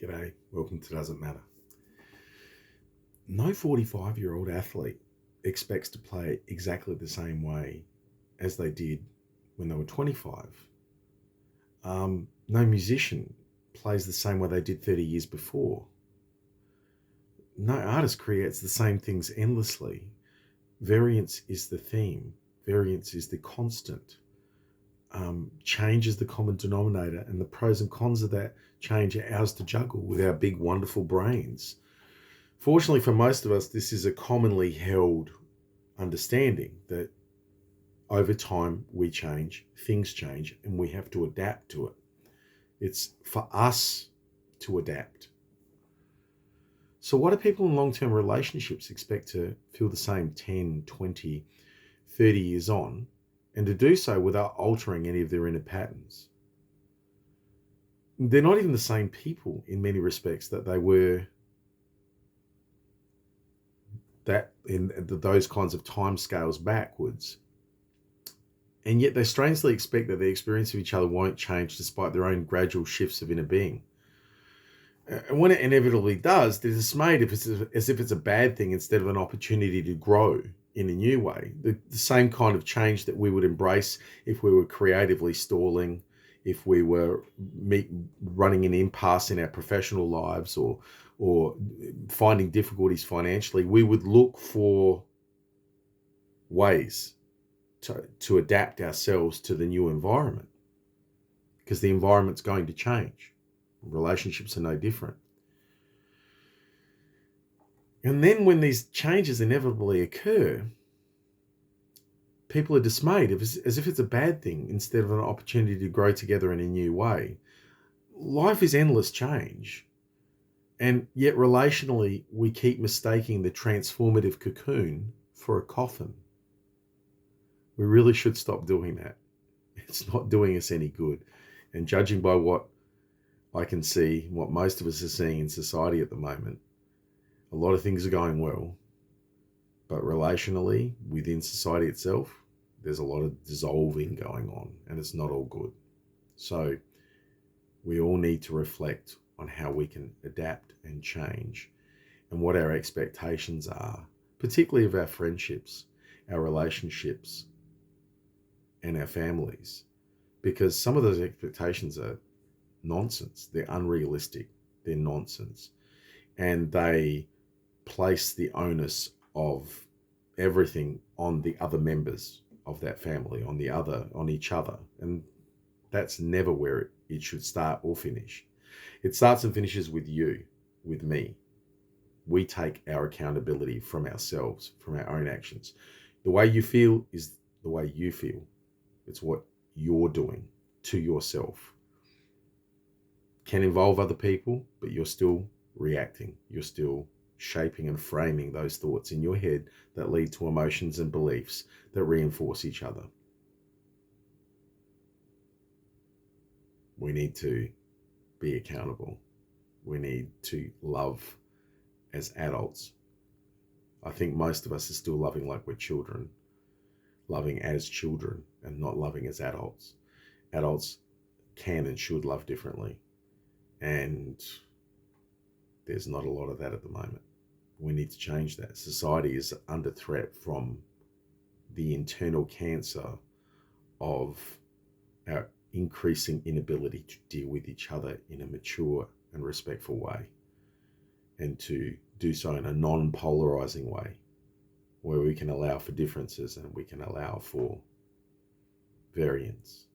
G'day, welcome to Doesn't Matter. No 45-year-old athlete expects to play exactly the same way as they did when they were 25. No musician plays the same way they did 30 years before. No artist creates the same things endlessly. Variance is the theme, variance is the constant. Change is the common denominator, and the pros and cons of that change are ours to juggle with our big, wonderful brains. Fortunately for most of us, this is a commonly held understanding that over time we change, things change, and we have to adapt to it. It's for us to adapt. So why do people in long-term relationships expect to feel the same 10, 20, 30 years on, and to do so without altering any of their inner patterns? They're not even the same people in many respects that they were that in those kinds of time scales backwards. And yet they strangely expect that the experience of each other won't change despite their own gradual shifts of inner being. And when it inevitably does, they're dismayed as if it's a bad thing instead of an opportunity to grow in a new way. The same kind of change that we would embrace if we were creatively stalling, if we were running an impasse in our professional lives or finding difficulties financially. We would look for ways to adapt ourselves to the new environment, because the environment's going to change. Relationships are no different. And then when these changes inevitably occur, people are dismayed as if it's a bad thing instead of an opportunity to grow together in a new way. Life is endless change. And yet relationally, we keep mistaking the transformative cocoon for a coffin. We really should stop doing that. It's not doing us any good. And judging by what I can see, what most of us are seeing in society at the moment, a lot of things are going well. But relationally, within society itself, there's a lot of dissolving going on, and it's not all good. So we all need to reflect on how we can adapt and change and what our expectations are, particularly of our friendships, our relationships, and our families, because some of those expectations are nonsense. They're unrealistic. They're nonsense. And they place the onus of everything on the other members of that family, on each other. And that's never where it should start or finish. It starts and finishes with you, with me. We take our accountability from ourselves, from our own actions. The way you feel is the way you feel. It's what you're doing to yourself. Can involve other people, but you're still reacting. You're still shaping and framing those thoughts in your head that lead to emotions and beliefs that reinforce each other. We need to be accountable. We need to love as adults. I think most of us are still loving like we're children, loving as children and not loving as adults. Adults can and should love differently. And there's not a lot of that at the moment. We need to change that. Society is under threat from the internal cancer of our increasing inability to deal with each other in a mature and respectful way, and to do so in a non-polarizing way where we can allow for differences and we can allow for variance.